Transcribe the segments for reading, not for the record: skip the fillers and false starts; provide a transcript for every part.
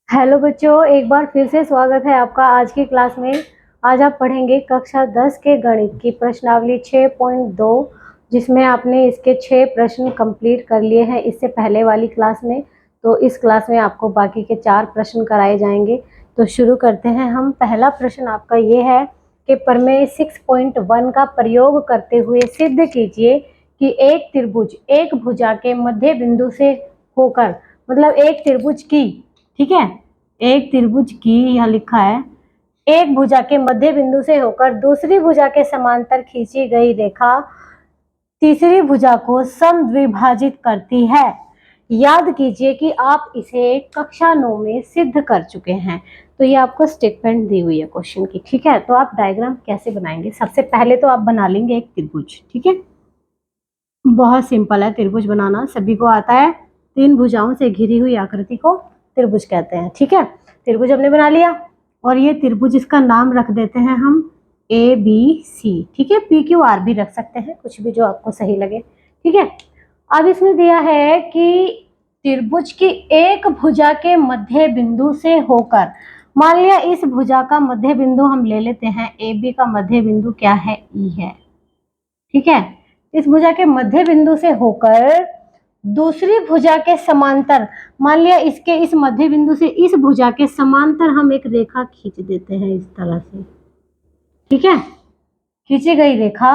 Hello बच्चों, एक बार फिर से स्वागत है आपका आज की क्लास में। आज आप पढ़ेंगे कक्षा 10 के गणित की प्रश्नावली 6.2, जिसमें आपने इसके 6 प्रश्न कंप्लीट कर लिए हैं इससे पहले वाली क्लास में। तो इस क्लास में आपको बाकी के 4 प्रश्न कराए जाएंगे। तो शुरू करते हैं हम। पहला प्रश्न आपका ये है कि प्रमेय 6.1 का प्रयोग करते हुए सिद्ध कीजिए कि एक त्रिभुज एक भुजा के मध्य बिंदु से होकर, मतलब एक त्रिभुज की, ठीक है, एक त्रिभुज की, यहाँ लिखा है, एक भुजा के मध्य बिंदु से होकर दूसरी भुजा के समांतर खींची गई रेखा तीसरी भुजा को समद्विभाजित करती है। याद कीजिए कि आप इसे कक्षा 9 में सिद्ध कर चुके हैं। तो ये आपको स्टेटमेंट दी हुई है क्वेश्चन की, ठीक है। तो आप डायग्राम कैसे बनाएंगे? सबसे पहले तो आप बना लेंगे एक त्रिभुज, ठीक है। बहुत सिंपल है त्रिभुज बनाना, सभी को आता है। 3 भुजाओं से घिरी हुई आकृति को त्रिभुज कहते हैं, ठीक है। त्रिभुज हमने बना लिया और ये त्रिभुज, इसका नाम रख देते हैं हम ABC, ठीक है। PQR भी रख सकते हैं, कुछ भी जो आपको सही लगे, ठीक है। अब इसमें दिया है कि त्रिभुज की एक भुजा के मध्य बिंदु से होकर, मान लिया इस भुजा का मध्य बिंदु हम ले लेते हैं, AB का मध्य बिंदु क्या है? E है, ठीक है। इस भुजा के मध्य बिंदु से होकर दूसरी भुजा के समांतर, मान लिया इसके इस मध्य बिंदु से इस भुजा के समांतर हम एक रेखा खींच देते हैं इस तरह से, ठीक है। खींची गई रेखा,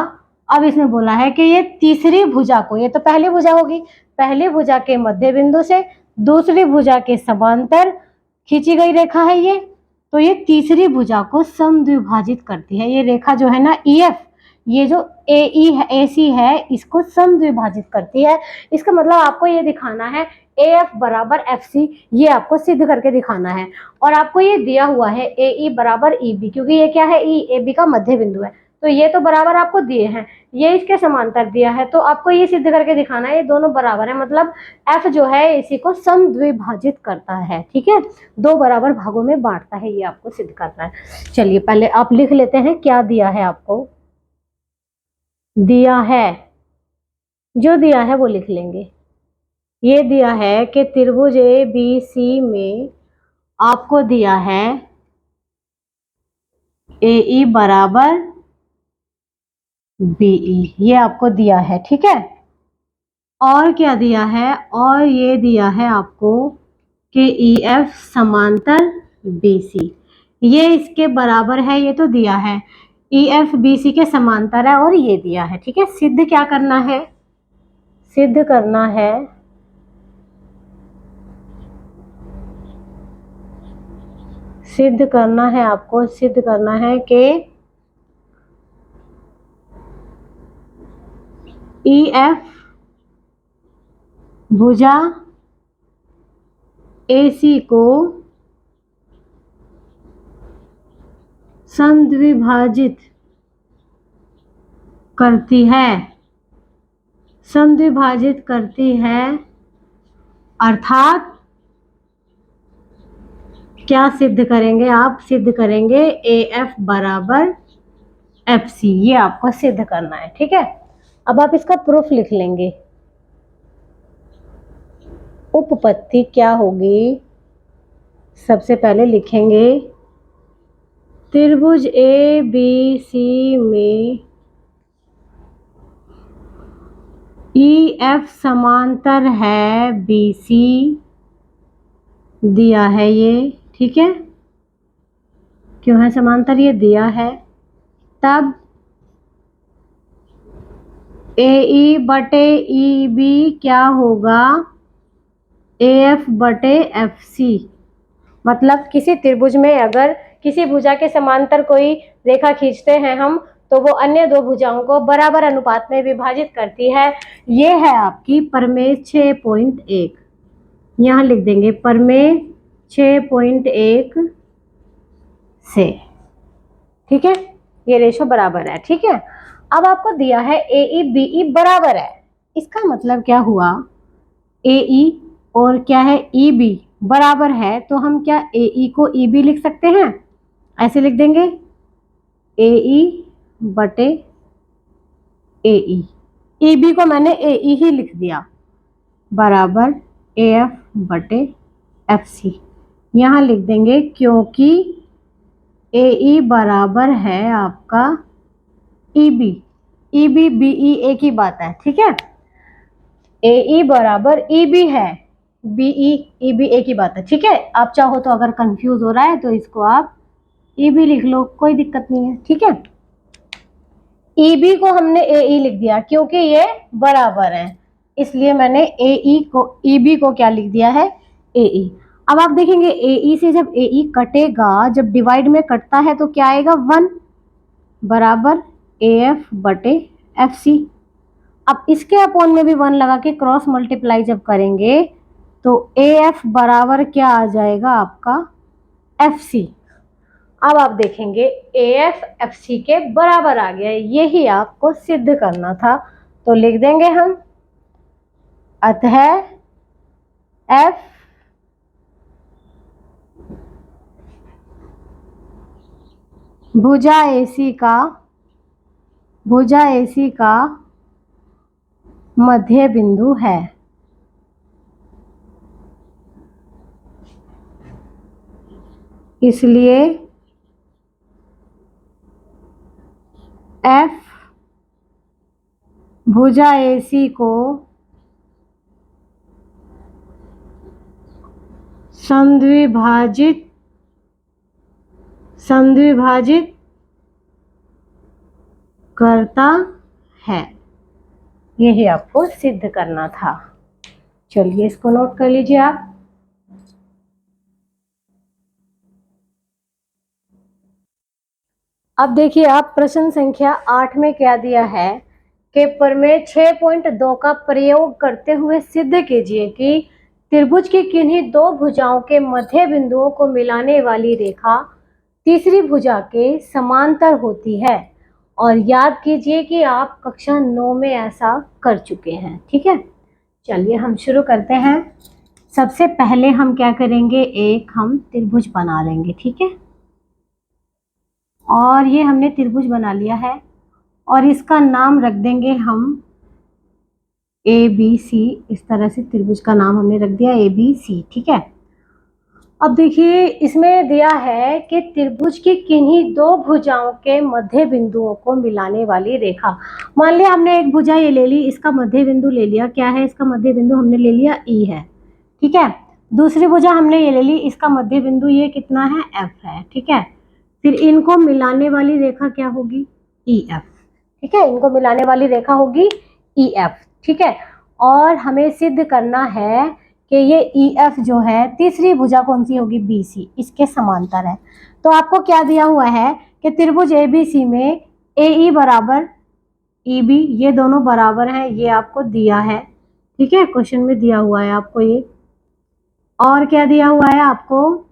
अब इसमें बोला है कि ये तीसरी भुजा को, ये तो पहली भुजा होगी, पहली भुजा के मध्य बिंदु से दूसरी भुजा के समांतर खींची गई रेखा है ये, तो ये तीसरी भुजा को समद्विभाजित करती है। ये रेखा जो है ना EF, ये जो AE है, AC है, इसको समद्विभाजित करती है। इसका मतलब आपको ये दिखाना है AF बराबर FC, ये आपको सिद्ध करके दिखाना है। और आपको ये दिया हुआ है AE बराबर EB, क्योंकि ये क्या है, AB का मध्य बिंदु है, तो ये तो बराबर आपको दिए हैं, ये इसके समांतर दिया है, तो आपको ये सिद्ध करके दिखाना है ये दोनों बराबर है, मतलब F जो है इसी को समद्विभाजित करता है, ठीक है, 2 बराबर भागों में बांटता है, ये आपको सिद्ध करना है। चलिए पहले आप लिख लेते हैं क्या दिया है आपको। दिया है, जो दिया है वो लिख लेंगे। ये दिया है कि त्रिभुज ABC में आपको दिया है AE बराबर BE, ये आपको दिया है, ठीक है। और क्या दिया है? और ये दिया है आपको कि EF समांतर BC, ये इसके बराबर है, ये तो दिया है। EF BC के समांतर है और ये दिया है, ठीक है। सिद्ध क्या करना है? सिद्ध करना है आपको सिद्ध करना है कि EF भुजा AC को समद्विभाजित करती है, समद्विभाजित करती है, अर्थात क्या सिद्ध करेंगे आप? सिद्ध करेंगे AF बराबर FC, ये आपको सिद्ध करना है, ठीक है। अब आप इसका प्रूफ लिख लेंगे। उपपत्ति क्या होगी? सबसे पहले लिखेंगे त्रिभुज ABC में EF समांतर है BC, दिया है ये, ठीक है। क्यों है समांतर? ये दिया है। तब AE बटे EB क्या होगा? AF बटे FC। मतलब किसी त्रिभुज में अगर किसी भुजा के समांतर कोई रेखा खींचते हैं हम, तो वो अन्य 2 भुजाओं को बराबर अनुपात में विभाजित करती है। ये है आपकी प्रमेय 6.1, यहाँ लिख देंगे प्रमेय 6.1 से, ठीक है। ये रेशो बराबर है, ठीक है। अब आपको दिया है AE BE बराबर है, इसका मतलब क्या हुआ? AE और क्या है EB बराबर है, तो हम क्या AE को EB लिख सकते हैं? ऐसे लिख देंगे AE बटे AE, EB को मैंने AE ही लिख दिया, बराबर AF बटे FC। यहाँ लिख देंगे क्योंकि ए ई बराबर है आपका E B. E B B E एक ही बात है, ठीक है। ए ई बराबर ई बी है, बी ई बी एक ही बात है, ठीक है। आप चाहो तो अगर कंफ्यूज हो रहा है तो इसको आप ई बी लिख लो, कोई दिक्कत नहीं है, ठीक है। ई बी को हमने ए ई लिख दिया क्योंकि ये बराबर है, इसलिए मैंने ए ई को ई बी को क्या लिख दिया है, ए ई। अब आप देखेंगे ए ई से जब ए ई कटेगा, जब डिवाइड में कटता है तो क्या आएगा, 1 बराबर ए एफ बटे एफ सी। अब इसके अपॉन में भी 1 लगा के क्रॉस मल्टीप्लाई जब करेंगे तो ए एफ बराबर क्या आ जाएगा आपका, एफ सी। अब आप देखेंगे ए एफ एफ सी के बराबर आ गया, यही आपको सिद्ध करना था, तो लिख देंगे हम, अतः एफ भुजा एसी का मध्य बिंदु है। इसलिए एफ भुजा एसी को संद्विभाजित करता है, यही आपको सिद्ध करना था। चलिए इसको नोट कर लीजिए आप। अब देखिए आप प्रश्न संख्या 8 में क्या दिया है कि प्रमेय 6.2 का प्रयोग करते हुए सिद्ध कीजिए कि त्रिभुज की किन्हीं दो भुजाओं के मध्य बिंदुओं को मिलाने वाली रेखा तीसरी भुजा के समांतर होती है। और याद कीजिए कि आप कक्षा 9 में ऐसा कर चुके हैं, ठीक है। चलिए हम शुरू करते हैं। सबसे पहले हम क्या करेंगे, एक हम त्रिभुज बना लेंगे, ठीक है। और ये हमने त्रिभुज बना लिया है और इसका नाम रख देंगे हम ए बी सी। इस तरह से त्रिभुज का नाम हमने रख दिया ए बी सी, ठीक है। अब देखिए इसमें दिया है कि त्रिभुज की किन्हीं दो भुजाओं के मध्य बिंदुओं को मिलाने वाली रेखा। मान लिया हमने एक भुजा ये ले ली, इसका मध्य बिंदु ले लिया, क्या है इसका मध्य बिंदु, हमने ले लिया ई है, ठीक है। दूसरी भुजा हमने ये ले ली, इसका मध्य बिंदु ये कितना है, एफ है, ठीक है। फिर इनको मिलाने वाली रेखा क्या होगी, ई एफ, ठीक है। इनको मिलाने वाली रेखा होगी ई एफ, ठीक है। और हमें सिद्ध करना है कि ये ई एफ जो है तीसरी भुजा कौन सी होगी, बी सी, इसके समांतर है। तो आपको क्या दिया हुआ है कि त्रिभुज ए बी सी में ए ई बराबर ई बी, ये दोनों बराबर हैं, ये आपको दिया है, ठीक है। क्वेश्चन में दिया हुआ है आपको ये। और क्या दिया हुआ है आपको,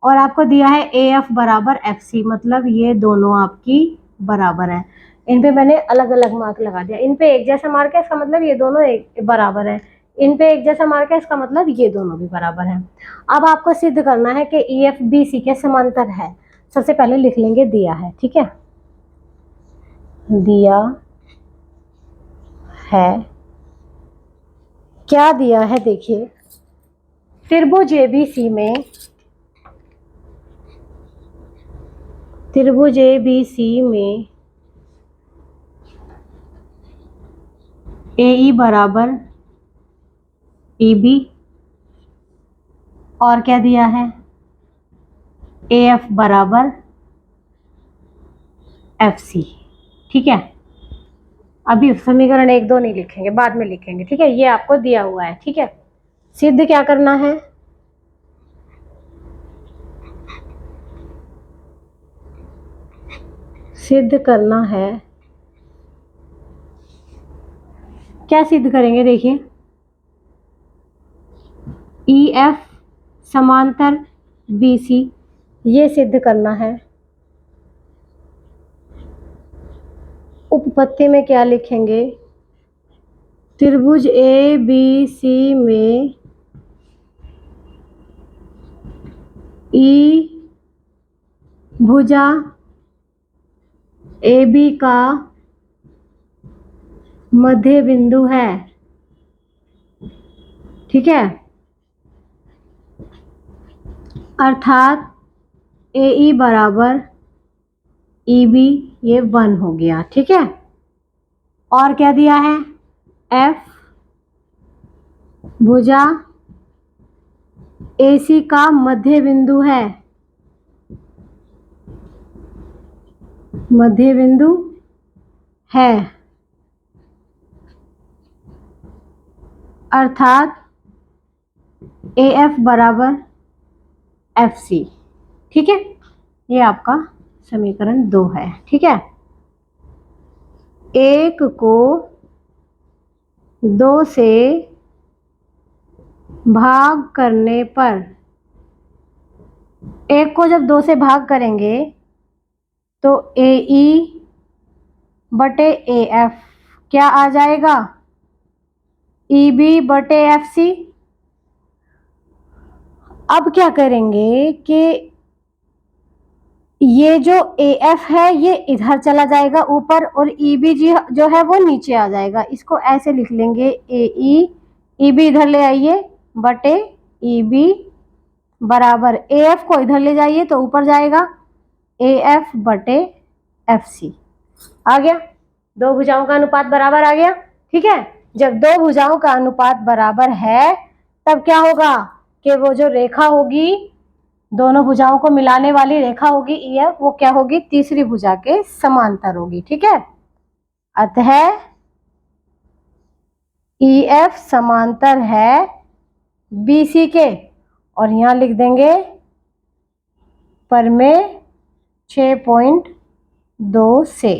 और आपको दिया है ए एफ बराबर एफ सी, मतलब ये दोनों आपकी बराबर है। इन पे मैंने अलग अलग मार्क लगा दिया, इन पे एक जैसा मार्क है इसका मतलब ये दोनों एक बराबर है, इन पे एक जैसा मार्क है इसका मतलब ये दोनों भी बराबर हैं। अब आपको सिद्ध करना है कि ई एफ बी सी के समांतर है। सबसे पहले लिख लेंगे दिया है, ठीक है। दिया है, क्या दिया है देखिए, त्रिभुज ए बी सी में, त्रिभुज ए बी सी में ए ई बराबर ई बी, और क्या दिया है, ए एफ बराबर एफ सी, ठीक है। अभी समीकरण 1 2 नहीं लिखेंगे, बाद में लिखेंगे, ठीक है। ये आपको दिया हुआ है, ठीक है। सिद्ध क्या करना है, सिद्ध करना है, क्या सिद्ध करेंगे देखिए, ई एफ समांतर बी सी, ये सिद्ध करना है। उपपत्ति में क्या लिखेंगे, त्रिभुज ए बी सी में ई भुजा ए बी का मध्य बिंदु है, ठीक है। अर्थात ए ई बराबर ई बी, ये 1 हो गया। ठीक है, और क्या दिया है, एफ भुजा AC का मध्य बिंदु है, मध्य बिंदु है, अर्थात AF बराबर FC। ठीक है, ये आपका समीकरण 2 है। ठीक है, 1 को 2 से भाग करने पर, 1 को जब 2 से भाग करेंगे तो AE बटे AF क्या आ जाएगा, EB बटे FC। अब क्या करेंगे कि ये जो AF है ये इधर चला जाएगा ऊपर, और EB जो है वो नीचे आ जाएगा। इसको ऐसे लिख लेंगे, AE, EB इधर ले आइए, बटे EB बराबर AF को इधर ले जाइए तो ऊपर जाएगा, AF बटे FC। आ गया, दो भुजाओं का अनुपात बराबर आ गया। ठीक है, जब दो भुजाओं का अनुपात बराबर है तब क्या होगा कि वो जो रेखा होगी, दोनों भुजाओं को मिलाने वाली रेखा होगी EF, वो क्या होगी, तीसरी भुजा के समांतर होगी। ठीक है, अतः EF समांतर है BC के, और यहां लिख देंगे परमेय 6.2 से।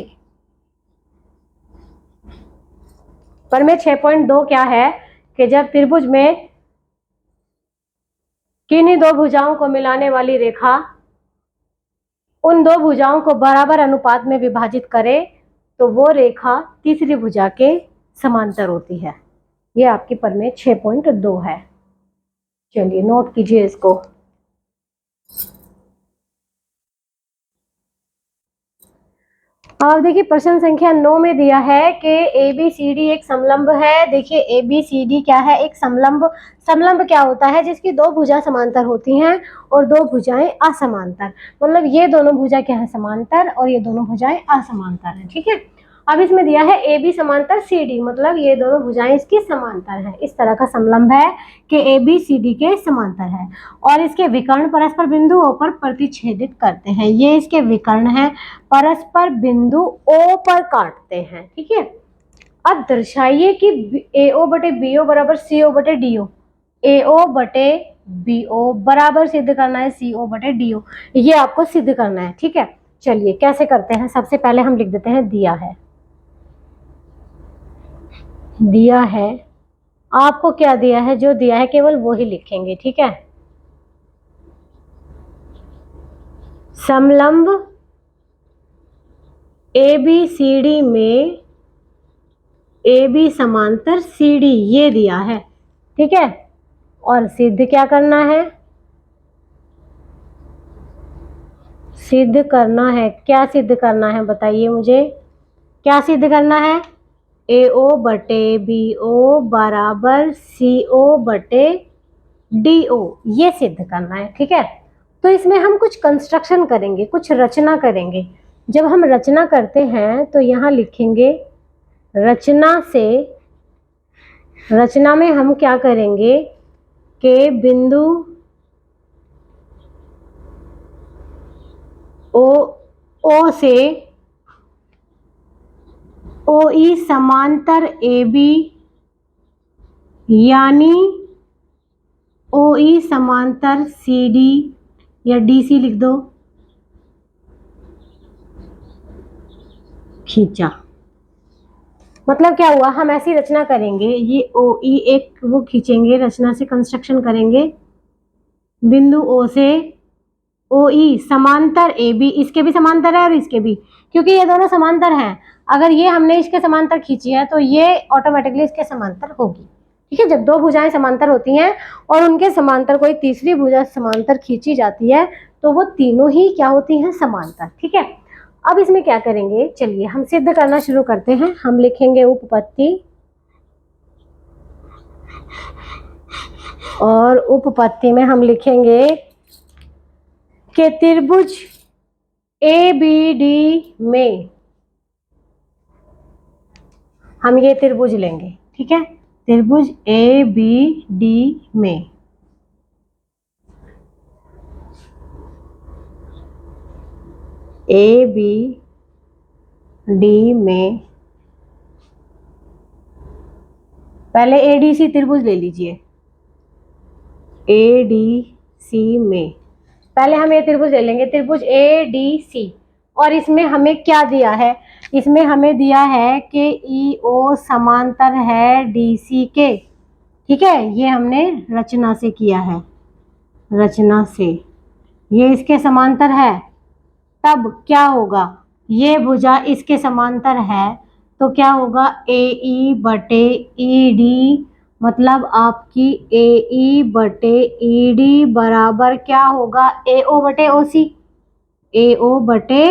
परमेय 6.2 क्या है कि जब त्रिभुज में किन्हीं दो भुजाओं को मिलाने वाली रेखा उन दो भुजाओं को बराबर अनुपात में विभाजित करे तो वो रेखा तीसरी भुजा के समांतर होती है। ये आपकी परमेय 6.2 है। चलिए नोट कीजिए इसको। अब देखिए प्रश्न संख्या 9 में दिया है कि ABCD एक समलंब है। देखिए ABCD क्या है, एक समलंब। समलंब क्या होता है, जिसकी दो भुजा समांतर होती हैं और दो भुजाएं असमांतर। मतलब ये दोनों भुजा क्या है, समांतर, और ये दोनों भुजाएं असमांतर हैं। ठीक है, अब इसमें दिया है AB समांतर CD, मतलब ये दोनों भुजाएं इसकी समांतर हैं। इस तरह का समलंब है कि ABCD के समांतर है और इसके विकर्ण परस्पर बिंदुओं पर प्रतिच्छेदित करते हैं। ये इसके विकर्ण है, परस्पर बिंदु O पर काटते हैं। ठीक है, अब दर्शाइए कि AO बटे BO बराबर CO बटे DO। AO बटे BO बराबर सिद्ध करना है CO बटे DO, ये आपको सिद्ध करना है। ठीक है, चलिए कैसे करते हैं। सबसे पहले हम लिख देते हैं दिया है। दिया है, आपको क्या दिया है, जो दिया है केवल वो ही लिखेंगे। ठीक है, समलंब ABCD में AB समांतर CD ये दिया है। ठीक है, और सिद्ध क्या करना है, सिद्ध करना है। क्या सिद्ध करना है बताइए मुझे, क्या सिद्ध करना है। AO बटे BO बराबर CO बटे DO, ये सिद्ध करना है। ठीक है, तो इसमें हम कुछ कंस्ट्रक्शन करेंगे, कुछ रचना करेंगे। जब हम रचना करते हैं तो यहाँ लिखेंगे रचना से, रचना में हम क्या करेंगे कि बिंदु O से OE समांतर AB, यानी OE समांतर CD या DC लिख दो, खींचा। मतलब क्या हुआ, हम ऐसी रचना करेंगे, ये OE एक वो खींचेंगे, रचना से कंस्ट्रक्शन करेंगे, बिंदु O से OE समांतर AB, इसके भी समांतर है और इसके भी, क्योंकि ये दोनों समांतर हैं। अगर ये हमने इसके समांतर खींची है तो ये ऑटोमेटिकली इसके समांतर होगी। ठीक है, जब दो भुजाएं समांतर होती हैं और उनके समांतर कोई तीसरी भुजा समांतर खींची जाती है तो वो तीनों ही क्या होती हैं, समांतर। ठीक है, अब इसमें क्या करेंगे, चलिए हम सिद्ध करना शुरू करते हैं। हम लिखेंगे उपपत्ति, और उपपत्ति में हम लिखेंगे कि त्रिभुज ए बी डी में, हम ये त्रिभुज लेंगे, ठीक है, त्रिभुज ए बी डी में ए बी डी में, पहले ए डी सी त्रिभुज ले लीजिए, ए डी सी में, पहले हम ये त्रिभुज ले लेंगे, त्रिभुज ए डी सी, और इसमें हमें क्या दिया है, इसमें हमें दिया है कि ई ओ समांतर है डी सी के, ठीक है, ये हमने रचना से किया है, रचना से ये इसके समांतर है, तब क्या होगा, ये भुजा इसके समांतर है तो क्या होगा, ए ई बटे ई डी, मतलब आपकी ए ई बटे ई डी बराबर क्या होगा, ए ओ बटे ओ सी, ए ओ बटे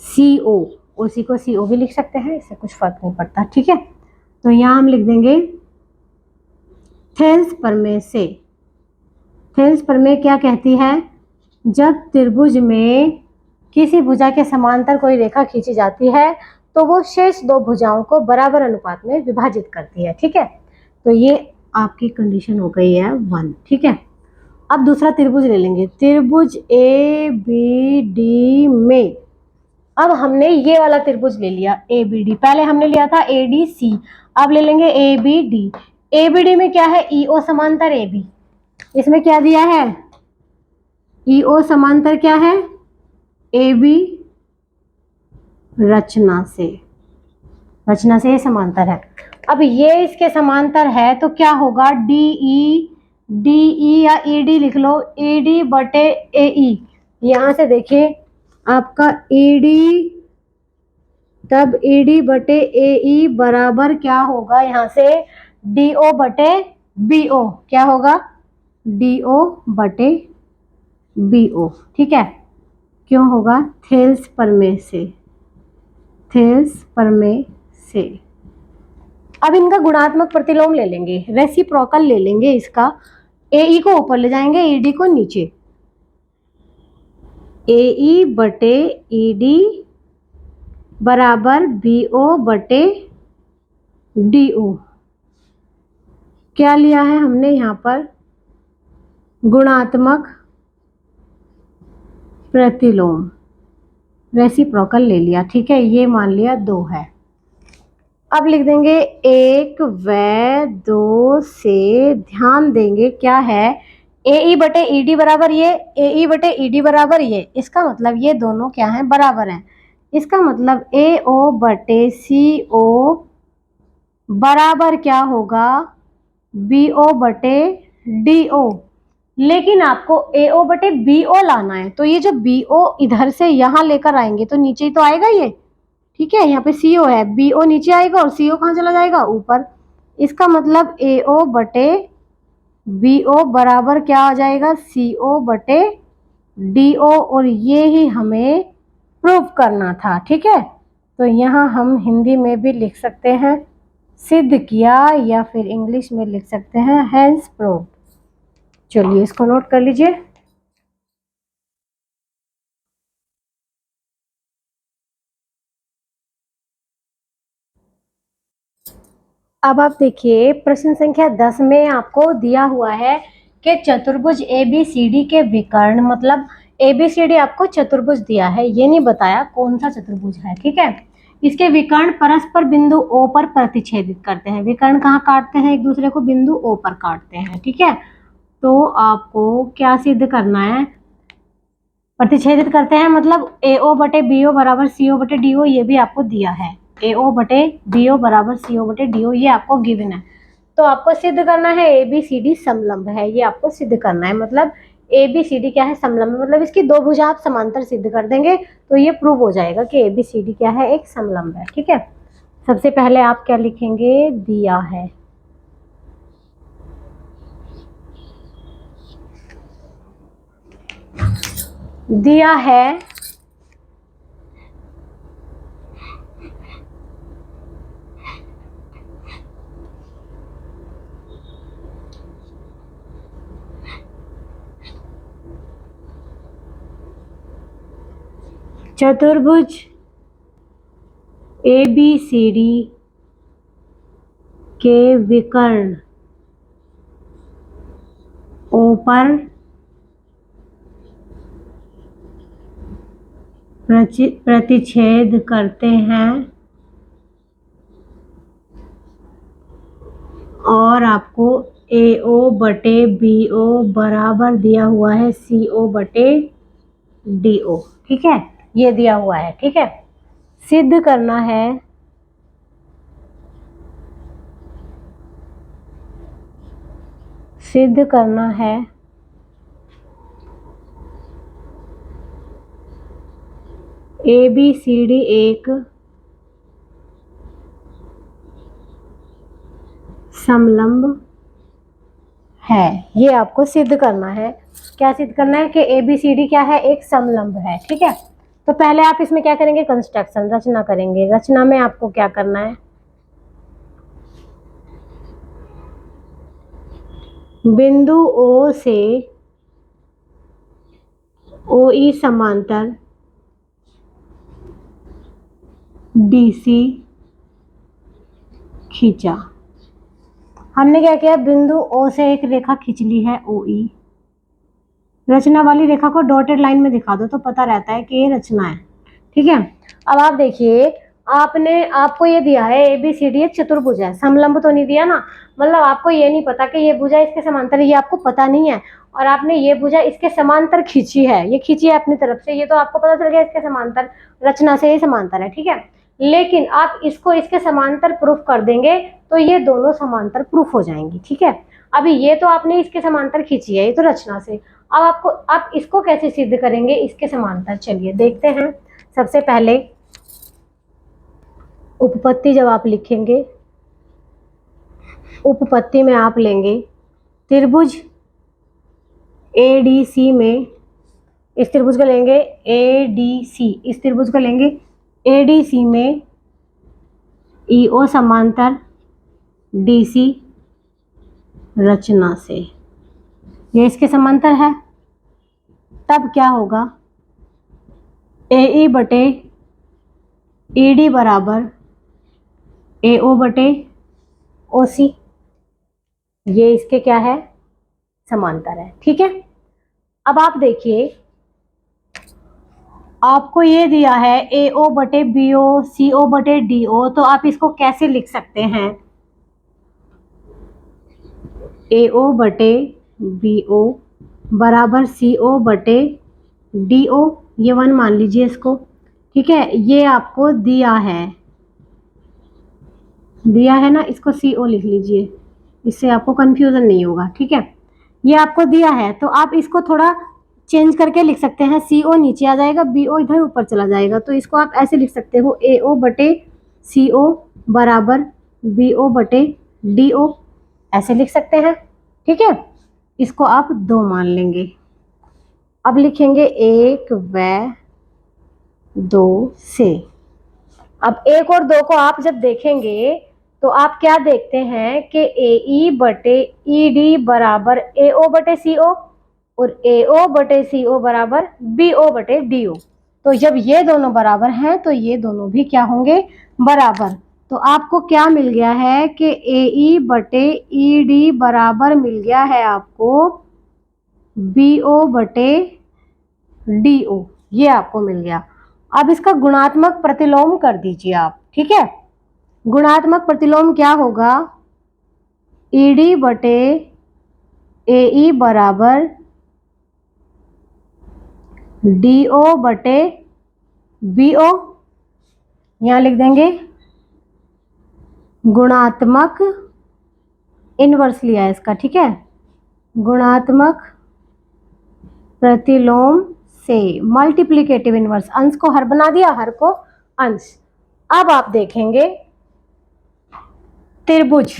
सी ओ, ओ सी को सी ओ भी लिख सकते हैं, इससे कुछ फर्क नहीं पड़ता, ठीक है। तो यहाँ हम लिख देंगे थेल्स प्रमेय से, थेल्स प्रमेय क्या कहती है, जब त्रिभुज में किसी भुजा के समांतर कोई रेखा खींची जाती है तो वो शेष दो भुजाओं को बराबर अनुपात में विभाजित करती है, ठीक है। तो ये आपकी कंडीशन हो गई है 1, ठीक है। अब दूसरा त्रिभुज ले लेंगे, त्रिभुज ए बी डी में, अब हमने ये वाला त्रिभुज ले लिया ए बी डी, पहले हमने लिया था ए डी सी, अब ले लेंगे A B D. A B D में क्या है, ई ओ समांतर ए बी, इसमें क्या दिया है, ई ओ समांतर क्या है, ए बी, रचना से, रचना से ये समांतर है। अब ये इसके समांतर है तो क्या होगा, डी ई या ई डी लिख लो, ई डी बटे ए ई, यहां से देखिए आपका ई डी, तब ई डी बटे ए ई बराबर क्या होगा, यहाँ से डी ओ बटे बी ओ, क्या होगा, डी ओ बटे बी ओ, ठीक है। क्यों होगा, थेल्स प्रमेय से, थेल्स प्रमेय से। अब इनका गुणात्मक प्रतिलोम ले लेंगे, रेसिप्रोकल ले लेंगे इसका, ए ई को ऊपर ले जाएंगे, ई डी को नीचे, ए ई बटे ई डी बराबर बी ओ बटे डी ओ, क्या लिया है हमने यहाँ पर, गुणात्मक प्रतिलोम, रेसिप्रोकल ले लिया, ठीक है, ये मान लिया 2 है। अब लिख देंगे 1 व 2 से, ध्यान देंगे क्या है, ए ई बटे ई डी बराबर ये, ए ई बटे ई डी बराबर ये, इसका मतलब ये दोनों क्या हैं, बराबर हैं, इसका मतलब ए ओ बटे सी ओ बराबर क्या होगा, बी ओ बटे डी ओ, लेकिन आपको ए ओ बटे बी ओ लाना है, तो ये जो बी ओ इधर से यहाँ लेकर आएंगे तो नीचे ही तो आएगा ये, ठीक है, यहाँ पे सी ओ है, बी ओ नीचे आएगा और सी ओ कहाँ चला जाएगा, ऊपर, इसका मतलब ए ओ बटे बी ओ बराबर क्या आ जाएगा, सी ओ बटे डी ओ, और ये ही हमें प्रूव करना था, ठीक है। तो यहाँ हम हिंदी में भी लिख सकते हैं सिद्ध किया, या फिर इंग्लिश में लिख सकते हैं हेंस प्रूव। चलिए इसको नोट कर लीजिए। अब आप देखिए प्रश्न संख्या 10 में आपको दिया हुआ है कि चतुर्भुज ए बी सी डी के विकर्ण, मतलब ए बी सी डी आपको चतुर्भुज दिया है, ये नहीं बताया कौन सा चतुर्भुज है, ठीक है। इसके विकर्ण परस्पर बिंदु ओ पर प्रतिच्छेदित करते हैं, विकर्ण कहाँ काटते हैं, एक दूसरे को बिंदु ओ पर काटते हैं, ठीक है। तो आपको क्या सिद्ध करना है, प्रतिच्छेदित करते हैं, मतलब ए ओ बटे बी ओ बराबर सी ओ बटे डी ओ, ये भी आपको दिया है, ए ओ बटे बी ओ बराबर सी ओ बटे डी ओ, ये आपको गिवन है। तो आपको सिद्ध करना है ए बी सी डी समलंब है, ये आपको सिद्ध करना है, मतलब ए बी सी डी क्या है, समलंब, मतलब इसकी दो भुजा आप समांतर सिद्ध कर देंगे तो ये प्रूव हो जाएगा कि ए बी सी डी क्या है, एक समलंब है, ठीक है। सबसे पहले आप क्या लिखेंगे, दिया है, दिया है चतुर्भुज ABCD के विकर्ण O पर प्रतिच्छेद करते हैं और आपको AO बटे BO बराबर दिया हुआ है CO बटे DO। ठीक है, ये दिया हुआ है। ठीक है, सिद्ध करना है ABCD एक समलंब है। ये आपको सिद्ध करना है। क्या सिद्ध करना है कि ABCD क्या है, एक समलंब है। ठीक है, तो पहले आप इसमें क्या करेंगे, कंस्ट्रक्शन, रचना करेंगे। रचना में आपको क्या करना है, बिंदु O से OE समांतर DC खींचा। हमने क्या किया, बिंदु O से एक रेखा खींच ली है OE। रचना वाली रेखा को डॉटेड लाइन में दिखा दो तो पता रहता है कि ये रचना है। ठीक है, अब आप देखिए, आपको ये दिया है ABCD एक चतुर्भुज है, समलंब तो नहीं दिया ना। मतलब आपको ये नहीं पता कि ये भुजा इसके समांतर है, ये आपको पता नहीं है। और आपने ये भुजा इसके समांतर खींची है, ये खींची है अपनी तरफ से, ये तो आपको पता चल गया इसके समांतर, रचना से ये समांतर है। ठीक है, लेकिन आप इसको इसके समांतर प्रूफ कर देंगे तो ये दोनों समांतर प्रूफ हो जाएंगी। ठीक है, अभी ये तो आपने इसके समांतर खींची है, ये तो रचना से। अब आप इसको कैसे सिद्ध करेंगे इसके समांतर, चलिए देखते हैं। सबसे पहले उपपत्ति जब आप लिखेंगे, उपपत्ति में आप लेंगे त्रिभुज ADC में, इस त्रिभुज को लेंगे ADC, इस त्रिभुज को लेंगे ADC में EO समांतर DC रचना से, ये इसके समांतर है। तब क्या होगा, AE बटे ED बराबर AO बटे OC, ये इसके क्या है, समांतर है। ठीक है, अब आप देखिए, आपको ये दिया है AO बटे BO CO बटे DO, तो आप इसको कैसे लिख सकते हैं, AO बटे BO बराबर CO बटे DO, ये 1 मान लीजिए इसको। ठीक है, ये आपको दिया है ना, इसको CO लिख लीजिए, इससे आपको कंफ्यूजन नहीं होगा। ठीक है, ये आपको दिया है तो आप इसको थोड़ा चेंज करके लिख सकते हैं, CO नीचे आ जाएगा, BO इधर ऊपर चला जाएगा, तो इसको आप ऐसे लिख सकते हो, AO बटे CO बराबर BO बटे DO, ऐसे लिख सकते हैं। ठीक है, इसको आप 2 मान लेंगे। अब लिखेंगे 1 व 2 से। अब 1 और 2 को आप जब देखेंगे तो आप क्या देखते हैं कि AE बटे ED बराबर AO बटे CO और AO बटे CO बराबर BO बटे DO। तो जब ये दोनों बराबर हैं तो ये दोनों भी क्या होंगे, बराबर। तो आपको क्या मिल गया है कि AE बटे ED बराबर मिल गया है आपको BO बटे DO, ये आपको मिल गया। अब इसका गुणात्मक प्रतिलोम कर दीजिए आप। ठीक है, गुणात्मक प्रतिलोम क्या होगा, ED बटे AE बराबर DO बटे BO, यहाँ लिख देंगे गुणात्मक, इनवर्स लिया है इसका। ठीक है, गुणात्मक प्रतिलोम से मल्टीप्लिकेटिव इनवर्स, अंश को हर बना दिया, हर को अंश। अब आप देखेंगे त्रिभुज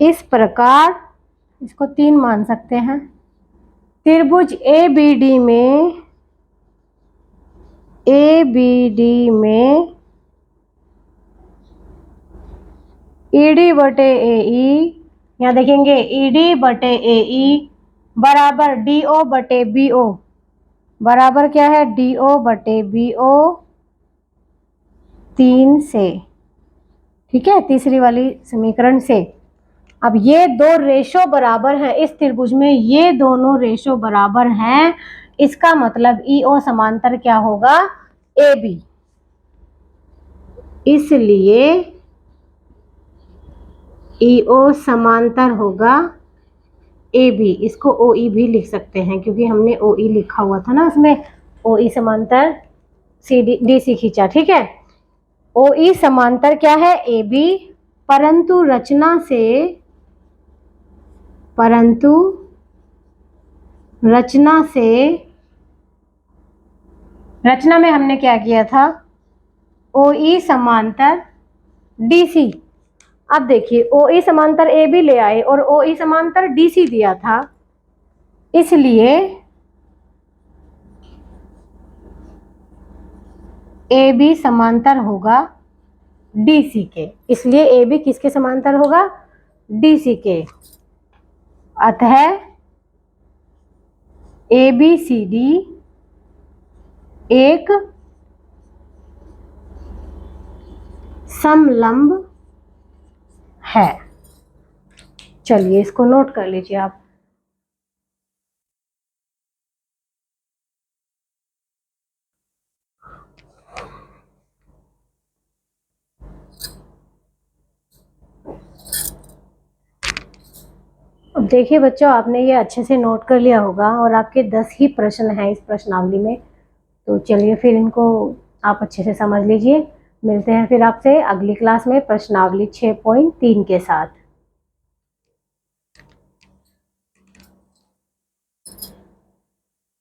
इस प्रकार, इसको 3 मान सकते हैं, त्रिभुज ABD में ED बटे AE यहाँ देखेंगे ईडी बटे एई बराबर डीओ बटे बीओ बराबर क्या है, डीओ बटे बीओ 3 से। ठीक है, तीसरी वाली समीकरण से। अब ये दो रेशो बराबर हैं इस त्रिभुज में, ये दोनों रेशो बराबर हैं, इसका मतलब ईओ समांतर क्या होगा, ए बी। इसलिए ईओ समांतर होगा ए बी। इसको ओ ई भी लिख सकते हैं क्योंकि हमने ओ ई लिखा हुआ था ना उसमें, ओ ई समांतर सी डी सी खींचा। ठीक है, ओ ई समांतर क्या है, ए बी, परंतु रचना में हमने क्या किया था, ओ ई समांतर डी सी। अब देखिए ओ ई समांतर ए बी ले आए और ओ ई समांतर डी सी दिया था, इसलिए ए बी समांतर होगा डी सी के। इसलिए ए बी किसके समांतर होगा, डी सी के। अतः ए बी सी डी एक समलंब है। चलिए इसको नोट कर लीजिए आप। अब देखिए बच्चों, आपने ये अच्छे से नोट कर लिया होगा और आपके 10 ही प्रश्न हैं इस प्रश्नावली में। तो चलिए फिर इनको आप अच्छे से समझ लीजिए। मिलते हैं फिर आपसे अगली क्लास में प्रश्नावली 6.3 के साथ।